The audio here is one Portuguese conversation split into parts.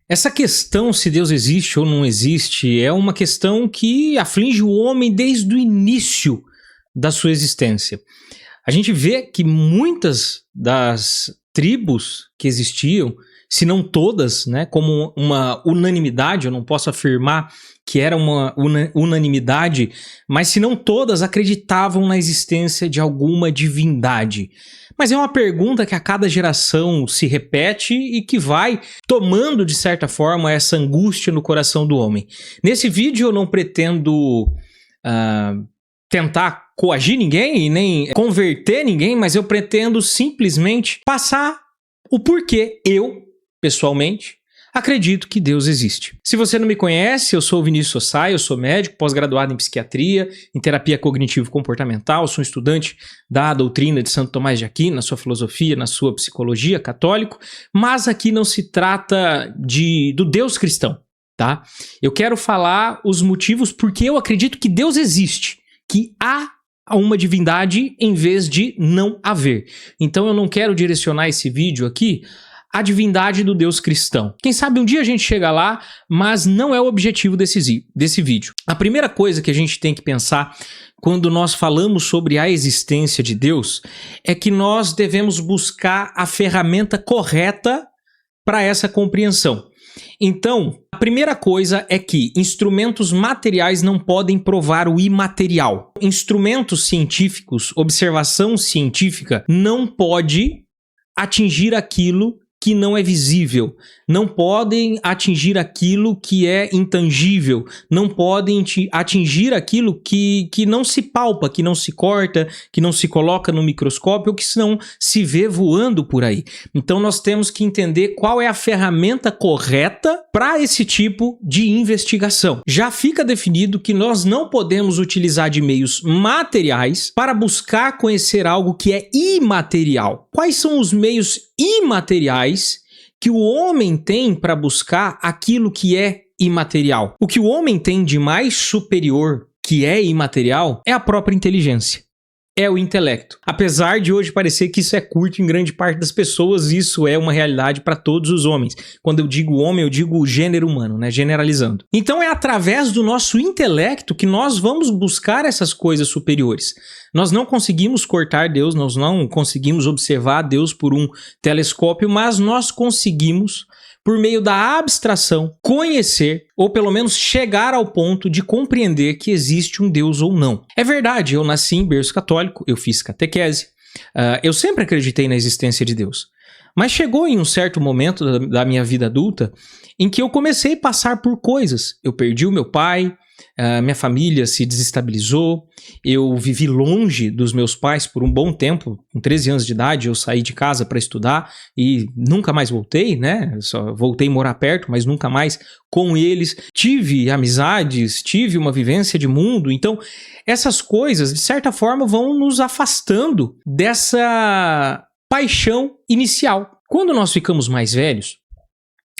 Essa questão se Deus existe ou não existe é uma questão que aflige o homem desde o início da sua existência. A gente vê que muitas das tribos que existiam, se não todas, né, como uma unanimidade, eu não posso afirmar que era uma unanimidade, mas se não todas acreditavam na existência de alguma divindade. Mas é uma pergunta que a cada geração se repete e que vai tomando, de certa forma, essa angústia no coração do homem. Nesse vídeo eu não pretendo tentar coagir ninguém e nem converter ninguém, mas eu pretendo simplesmente passar o porquê eu, pessoalmente, acredito que Deus existe. Se você não me conhece, eu sou o Vinícius Sossai, eu sou médico, pós-graduado em psiquiatria, em terapia cognitivo-comportamental, sou um estudante da doutrina de Santo Tomás de Aquino, na sua filosofia, na sua psicologia, católico, mas aqui não se trata do Deus cristão, tá? Eu quero falar os motivos porque eu acredito que Deus existe, que há uma divindade em vez de não haver. Então eu não quero direcionar esse vídeo aqui a divindade do Deus cristão. Quem sabe um dia a gente chega lá, mas não é o objetivo desse vídeo. A primeira coisa que a gente tem que pensar quando nós falamos sobre a existência de Deus é que nós devemos buscar a ferramenta correta para essa compreensão. Então, a primeira coisa é que instrumentos materiais não podem provar o imaterial. Instrumentos científicos, observação científica, não pode atingir aquilo que não é visível, não podem atingir aquilo que é intangível, não podem atingir aquilo que não se palpa, que não se corta, que não se coloca no microscópio ou que não se vê voando por aí. Então nós temos que entender qual é a ferramenta correta para esse tipo de investigação. Já fica definido que nós não podemos utilizar de meios materiais para buscar conhecer algo que é imaterial. Quais são os meios imateriais que o homem tem para buscar aquilo que é imaterial? O que o homem tem de mais superior, que é imaterial, é a própria inteligência. É o intelecto. Apesar de hoje parecer que isso é curto em grande parte das pessoas, isso é uma realidade para todos os homens. Quando eu digo homem, eu digo o gênero humano, né? Generalizando. Então é através do nosso intelecto que nós vamos buscar essas coisas superiores. Nós não conseguimos cortar Deus, nós não conseguimos observar Deus por um telescópio, mas nós conseguimos, por meio da abstração, conhecer, ou pelo menos chegar ao ponto de compreender que existe um Deus ou não. É verdade, eu nasci em berço católico, eu fiz catequese, eu sempre acreditei na existência de Deus. Mas chegou em um certo momento da minha vida adulta em que eu comecei a passar por coisas. Eu perdi o meu pai, minha família se desestabilizou, eu vivi longe dos meus pais por um bom tempo. Com 13 anos de idade eu saí de casa para estudar e nunca mais voltei, né? Só voltei a morar perto, mas nunca mais com eles. Tive amizades, tive uma vivência de mundo. Então essas coisas, de certa forma, vão nos afastando dessa paixão inicial. Quando nós ficamos mais velhos,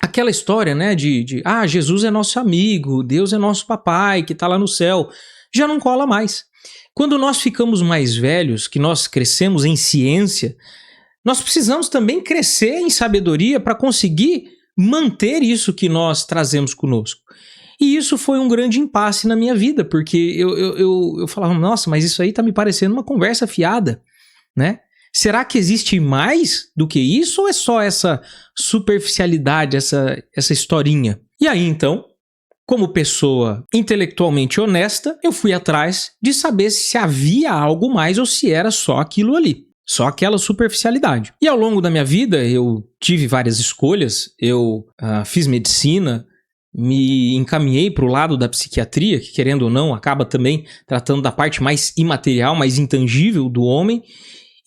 aquela história, né, Jesus é nosso amigo, Deus é nosso papai, que está lá no céu, já não cola mais. Quando nós ficamos mais velhos, que nós crescemos em ciência, nós precisamos também crescer em sabedoria para conseguir manter isso que nós trazemos conosco. E isso foi um grande impasse na minha vida, porque eu falava, nossa, mas isso aí tá me parecendo uma conversa fiada, né? Será que existe mais do que isso ou é só essa superficialidade, essa historinha? E aí, então, como pessoa intelectualmente honesta, eu fui atrás de saber se havia algo mais ou se era só aquilo ali, só aquela superficialidade. E ao longo da minha vida, eu tive várias escolhas, eu fiz medicina, me encaminhei para o lado da psiquiatria, que querendo ou não, acaba também tratando da parte mais imaterial, mais intangível do homem.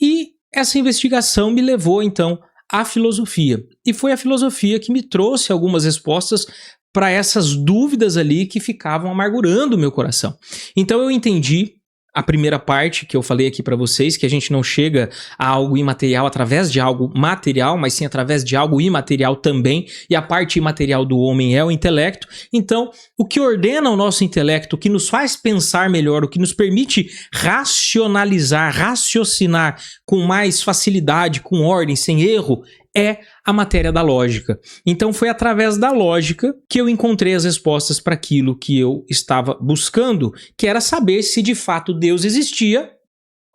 E essa investigação me levou, então, à filosofia. E foi a filosofia que me trouxe algumas respostas para essas dúvidas ali que ficavam amargurando o meu coração. Então eu entendi a primeira parte que eu falei aqui para vocês, que a gente não chega a algo imaterial através de algo material, mas sim através de algo imaterial também, e a parte imaterial do homem é o intelecto. Então, o que ordena o nosso intelecto, o que nos faz pensar melhor, o que nos permite racionalizar, raciocinar com mais facilidade, com ordem, sem erro, é a matéria da lógica. Então foi através da lógica que eu encontrei as respostas para aquilo que eu estava buscando, que era saber se de fato Deus existia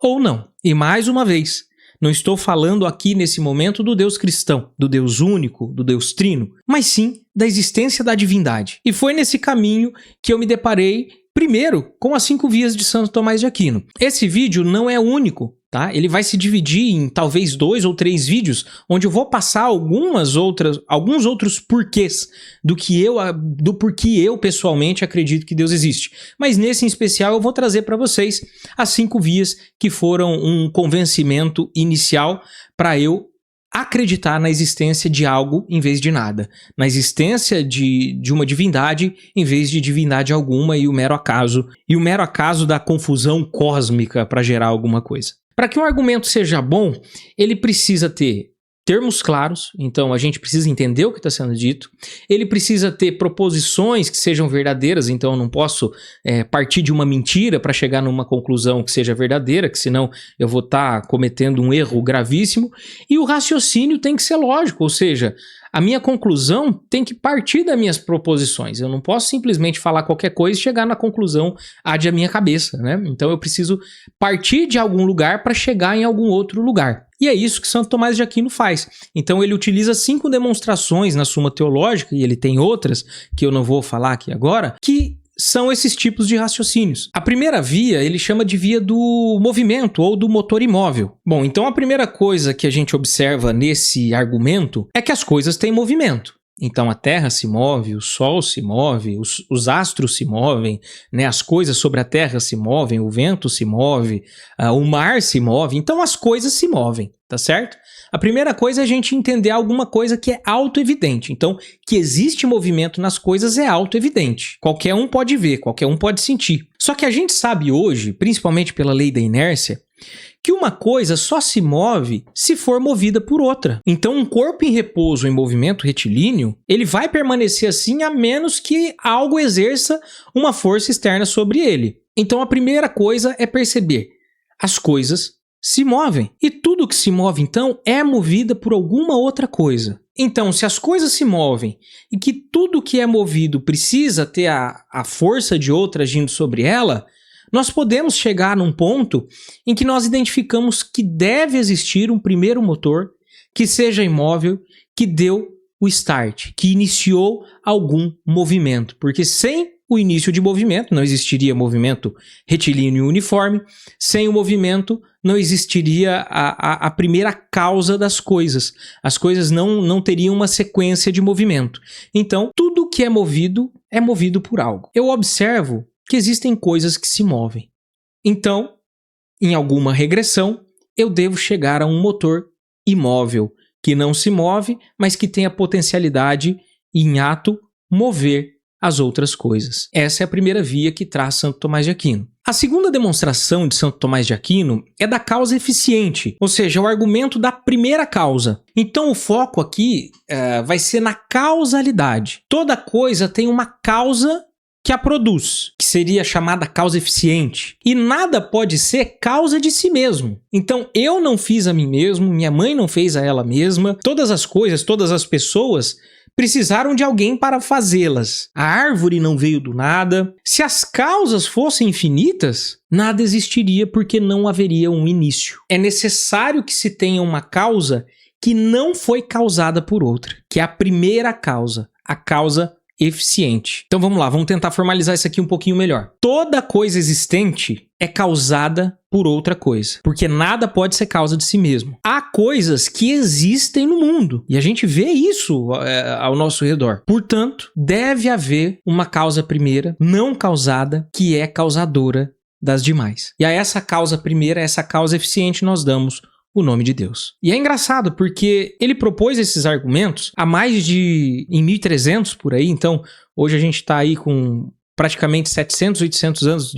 ou não. E mais uma vez, não estou falando aqui nesse momento do Deus cristão, do Deus único, do Deus trino, mas sim da existência da divindade. E foi nesse caminho que eu me deparei primeiro com as 5 vias de Santo Tomás de Aquino. Esse vídeo não é único, tá? Ele vai se dividir em talvez 2 ou 3 vídeos, onde eu vou passar alguns outros porquês do porquê eu pessoalmente acredito que Deus existe. Mas nesse em especial eu vou trazer para vocês as 5 vias que foram um convencimento inicial para eu acreditar na existência de algo em vez de nada, na existência de uma divindade em vez de divindade alguma e o mero acaso da confusão cósmica para gerar alguma coisa. Para que um argumento seja bom, ele precisa ter termos claros, então a gente precisa entender o que está sendo dito, ele precisa ter proposições que sejam verdadeiras, então eu não posso partir de uma mentira para chegar numa conclusão que seja verdadeira, que senão eu vou estar cometendo um erro gravíssimo, e o raciocínio tem que ser lógico, ou seja, a minha conclusão tem que partir das minhas proposições. Eu não posso simplesmente falar qualquer coisa e chegar na conclusão da minha cabeça, né? Então eu preciso partir de algum lugar para chegar em algum outro lugar. E é isso que Santo Tomás de Aquino faz. Então ele utiliza 5 demonstrações na Suma Teológica, e ele tem outras que eu não vou falar aqui agora, que são esses tipos de raciocínios. A primeira via ele chama de via do movimento ou do motor imóvel. Bom, então a primeira coisa que a gente observa nesse argumento é que as coisas têm movimento. Então a Terra se move, o Sol se move, os astros se movem, né? As coisas sobre a Terra se movem, o vento se move, o mar se move, então as coisas se movem, tá certo? A primeira coisa é a gente entender alguma coisa que é auto-evidente. Então, que existe movimento nas coisas é auto-evidente. Qualquer um pode ver, qualquer um pode sentir. Só que a gente sabe hoje, principalmente pela lei da inércia, que uma coisa só se move se for movida por outra. Então, um corpo em repouso em movimento retilíneo, ele vai permanecer assim a menos que algo exerça uma força externa sobre ele. Então, a primeira coisa é perceber: as coisas se movem. E tudo que se move, então, é movida por alguma outra coisa. Então, se as coisas se movem e que tudo que é movido precisa ter a força de outra agindo sobre ela, nós podemos chegar num ponto em que nós identificamos que deve existir um primeiro motor que seja imóvel, que deu o start, que iniciou algum movimento. Porque sem o início de movimento, não existiria movimento retilíneo uniforme, sem o movimento não existiria a primeira causa das coisas. As coisas não teriam uma sequência de movimento. Então, tudo que é movido por algo. Eu observo que existem coisas que se movem. Então, em alguma regressão, eu devo chegar a um motor imóvel, que não se move, mas que tem a potencialidade em ato mover as outras coisas. Essa é a primeira via que traz Santo Tomás de Aquino. A segunda demonstração de Santo Tomás de Aquino é da causa eficiente, ou seja, o argumento da primeira causa. Então o foco aqui vai ser na causalidade. Toda coisa tem uma causa que a produz, que seria chamada causa eficiente. E nada pode ser causa de si mesmo. Então eu não fiz a mim mesmo, minha mãe não fez a ela mesma, todas as coisas, todas as pessoas precisaram de alguém para fazê-las. A árvore não veio do nada. Se as causas fossem infinitas, nada existiria porque não haveria um início. É necessário que se tenha uma causa que não foi causada por outra, que é a primeira causa, a causa eficiente. Então vamos lá, vamos tentar formalizar isso aqui um pouquinho melhor. Toda coisa existente é causada por outra coisa, porque nada pode ser causa de si mesmo. Há coisas que existem no mundo, e a gente vê isso ao nosso redor. Portanto, deve haver uma causa primeira, não causada, que é causadora das demais. E a essa causa primeira, essa causa eficiente, nós damos o nome de Deus. E é engraçado porque ele propôs esses argumentos há mais de... em 1300 por aí, então hoje a gente está aí com praticamente 700, 800 anos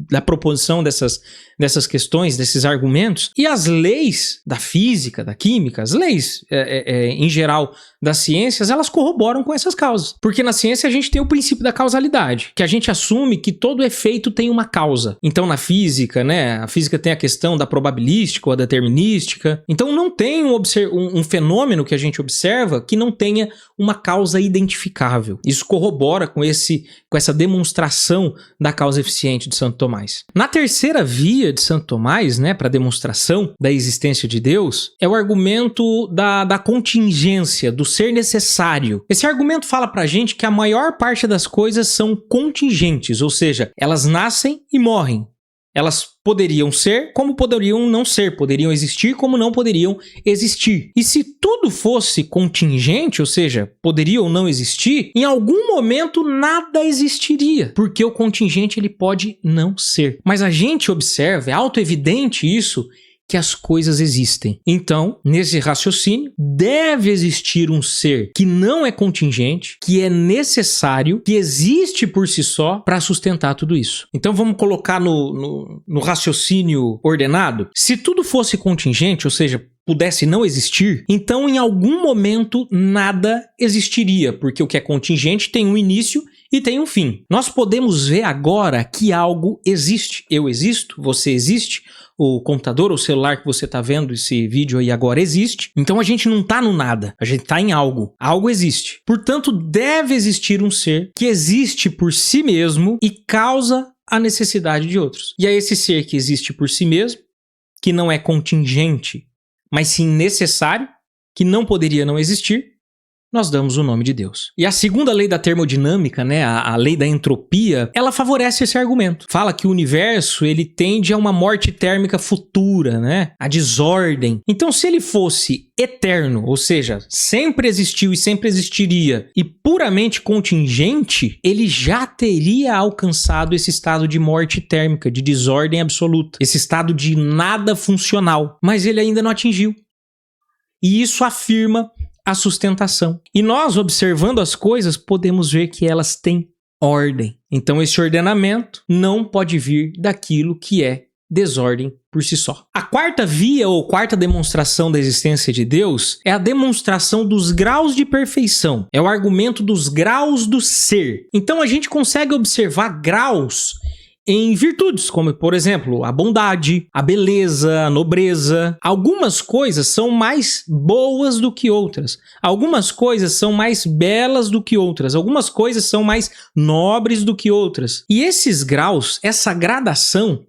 da proposição dessas questões, desses argumentos, e as leis da física, da química, as leis em geral das ciências, elas corroboram com essas causas. Porque na ciência a gente tem o princípio da causalidade, que a gente assume que todo efeito tem uma causa. Então na física, né, a física tem a questão da probabilística ou a determinística. Então não tem um fenômeno que a gente observa que não tenha uma causa identificável. Isso corrobora com essa demonstração da causa eficiente de Santo Tomás. Na terceira via de Santo Tomás, né, para demonstração da existência de Deus, é o argumento da contingência, do ser necessário. Esse argumento fala pra gente que a maior parte das coisas são contingentes, ou seja, elas nascem e morrem. Elas poderiam ser como poderiam não ser, poderiam existir como não poderiam existir. E se tudo fosse contingente, ou seja, poderia ou não existir, em algum momento nada existiria, porque o contingente ele pode não ser. Mas a gente observa, é autoevidente isso, que as coisas existem. Então, nesse raciocínio, deve existir um ser que não é contingente, que é necessário, que existe por si só para sustentar tudo isso. Então, vamos colocar no raciocínio ordenado. Se tudo fosse contingente, ou seja, pudesse não existir, então em algum momento nada existiria, porque o que é contingente tem um início e tem um fim. Nós podemos ver agora que algo existe. Eu existo, você existe, o computador ou o celular que você está vendo esse vídeo aí agora existe. Então a gente não está no nada, a gente está em algo. Algo existe. Portanto, deve existir um ser que existe por si mesmo e causa a necessidade de outros. E é esse ser que existe por si mesmo, que não é contingente, mas sim necessário, que não poderia não existir, nós damos o nome de Deus. E a segunda lei da termodinâmica, né, a lei da entropia, ela favorece esse argumento. Fala que o universo ele tende a uma morte térmica futura, né, a desordem. Então, se ele fosse eterno, ou seja, sempre existiu e sempre existiria, e puramente contingente, ele já teria alcançado esse estado de morte térmica, de desordem absoluta, esse estado de nada funcional. Mas ele ainda não atingiu. E isso afirma a sustentação. E nós, observando as coisas, podemos ver que elas têm ordem. Então, esse ordenamento não pode vir daquilo que é desordem por si só. A quarta via ou quarta demonstração da existência de Deus é a demonstração dos graus de perfeição. É o argumento dos graus do ser. Então, a gente consegue observar graus em virtudes, como, por exemplo, a bondade, a beleza, a nobreza. Algumas coisas são mais boas do que outras. Algumas coisas são mais belas do que outras. Algumas coisas são mais nobres do que outras. E esses graus, essa gradação,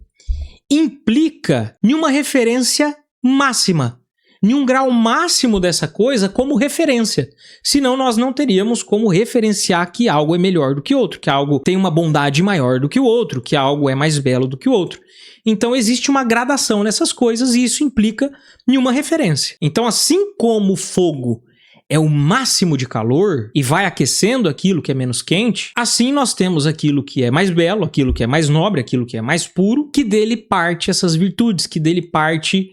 implica em uma referência máxima, em um grau máximo dessa coisa como referência. Senão nós não teríamos como referenciar que algo é melhor do que outro, que algo tem uma bondade maior do que o outro, que algo é mais belo do que o outro. Então existe uma gradação nessas coisas e isso implica em uma referência. Então, assim como o fogo é o máximo de calor e vai aquecendo aquilo que é menos quente, assim nós temos aquilo que é mais belo, aquilo que é mais nobre, aquilo que é mais puro, que dele parte essas virtudes, que dele parte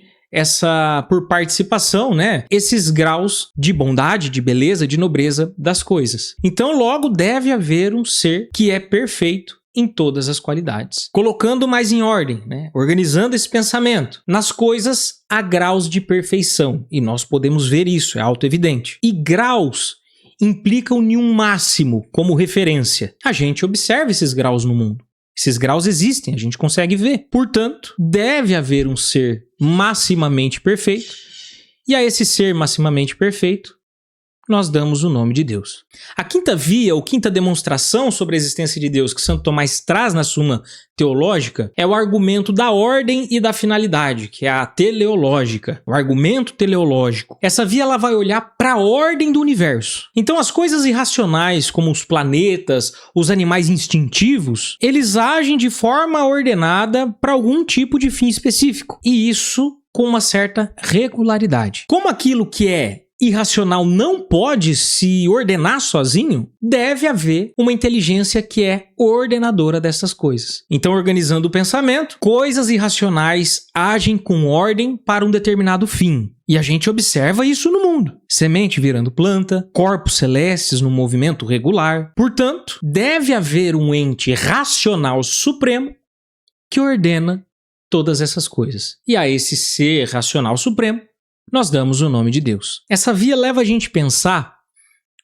por participação, né, esses graus de bondade, de beleza, de nobreza das coisas. Então, logo deve haver um ser que é perfeito em todas as qualidades. Colocando mais em ordem, né, organizando esse pensamento, nas coisas há graus de perfeição, e nós podemos ver isso, é autoevidente. E graus implicam em um máximo como referência. A gente observa esses graus no mundo. Esses graus existem, a gente consegue ver. Portanto, deve haver um ser maximamente perfeito, e a esse ser maximamente perfeito, nós damos o nome de Deus. A quinta via, ou quinta demonstração sobre a existência de Deus que Santo Tomás traz na Suma Teológica é o argumento da ordem e da finalidade, que é a teleológica, o argumento teleológico. Essa via ela vai olhar para a ordem do universo. Então as coisas irracionais, como os planetas, os animais instintivos, eles agem de forma ordenada para algum tipo de fim específico. E isso com uma certa regularidade. Como aquilo que é irracional não pode se ordenar sozinho, deve haver uma inteligência que é ordenadora dessas coisas. Então, organizando o pensamento, coisas irracionais agem com ordem para um determinado fim. E a gente observa isso no mundo. Semente virando planta, corpos celestes no movimento regular. Portanto, deve haver um ente racional supremo que ordena todas essas coisas. E a esse ser racional supremo, nós damos o nome de Deus. Essa via leva a gente a pensar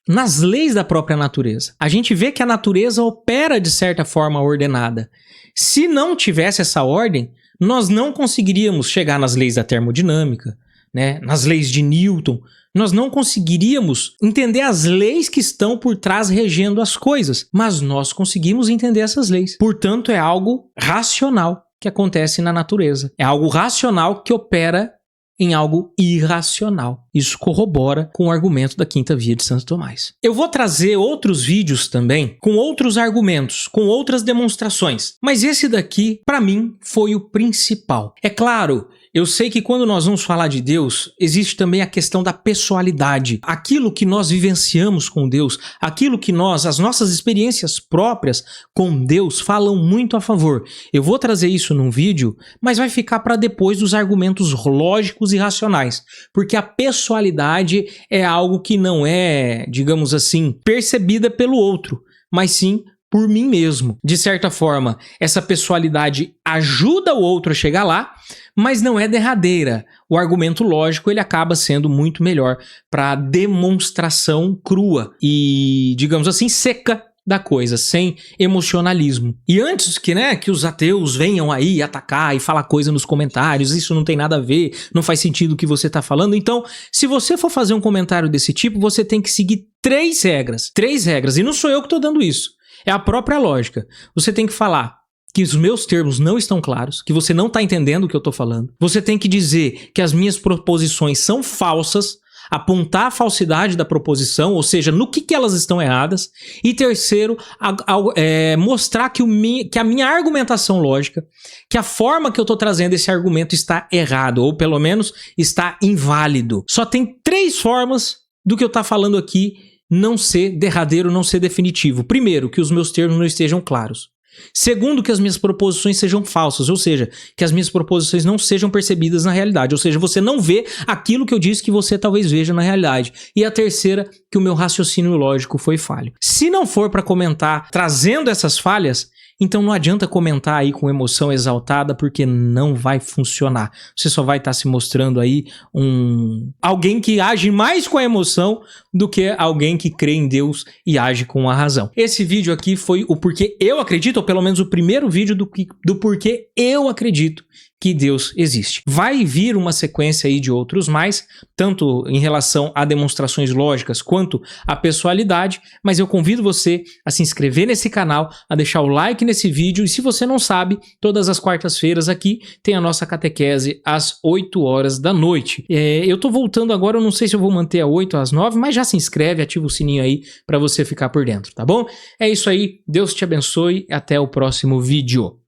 nas leis da própria natureza. A gente vê que a natureza opera de certa forma ordenada. Se não tivesse essa ordem, nós não conseguiríamos chegar nas leis da termodinâmica, né? Nas leis de Newton. Nós não conseguiríamos entender as leis que estão por trás regendo as coisas, mas nós conseguimos entender essas leis. Portanto, é algo racional que acontece na natureza. É algo racional que opera em algo irracional. Isso corrobora com o argumento da Quinta Via de Santo Tomás. Eu vou trazer outros vídeos também com outros argumentos, com outras demonstrações, mas esse daqui, para mim, foi o principal. É claro, eu sei que quando nós vamos falar de Deus, existe também a questão da pessoalidade. Aquilo que nós vivenciamos com Deus, aquilo que as nossas experiências próprias com Deus falam muito a favor. Eu vou trazer isso num vídeo, mas vai ficar para depois dos argumentos lógicos e racionais, porque a pessoalidade é algo que não é, digamos assim, percebida pelo outro, mas sim por mim mesmo. De certa forma, essa pessoalidade ajuda o outro a chegar lá, mas não é derradeira. O argumento lógico ele acaba sendo muito melhor para a demonstração crua e, digamos assim, seca da coisa, sem emocionalismo. E antes que os ateus venham aí atacar e falar coisa nos comentários, isso não tem nada a ver, não faz sentido o que você está falando, então, se você for fazer um comentário desse tipo, você tem que seguir 3 regras. 3 regras, e não sou eu que estou dando isso. É a própria lógica. Você tem que falar que os meus termos não estão claros, que você não está entendendo o que eu estou falando. Você tem que dizer que as minhas proposições são falsas, apontar a falsidade da proposição, ou seja, no que elas estão erradas. E terceiro, mostrar que a minha argumentação lógica, que a forma que eu estou trazendo esse argumento está errado, ou pelo menos está inválido. Só tem 3 formas do que eu estou falando aqui não ser derradeiro, não ser definitivo. Primeiro, que os meus termos não estejam claros. Segundo, que as minhas proposições sejam falsas, ou seja, que as minhas proposições não sejam percebidas na realidade, ou seja, você não vê aquilo que eu disse que você talvez veja na realidade. E a terceira, que o meu raciocínio lógico foi falho. Se não for para comentar trazendo essas falhas, então não adianta comentar aí com emoção exaltada, porque não vai funcionar. Você só vai estar se mostrando aí alguém que age mais com a emoção do que alguém que crê em Deus e age com a razão. Esse vídeo aqui foi o porquê eu acredito, ou pelo menos o primeiro vídeo do porquê eu acredito que Deus existe. Vai vir uma sequência aí de outros mais, tanto em relação a demonstrações lógicas quanto a pessoalidade, mas eu convido você a se inscrever nesse canal, a deixar o like nesse vídeo, e se você não sabe, todas as quartas-feiras aqui tem a nossa catequese às 8 horas da noite. Eu tô voltando agora, eu não sei se eu vou manter a 8 às 9, mas já se inscreve, ativa o sininho aí para você ficar por dentro, tá bom? É isso aí, Deus te abençoe, até o próximo vídeo.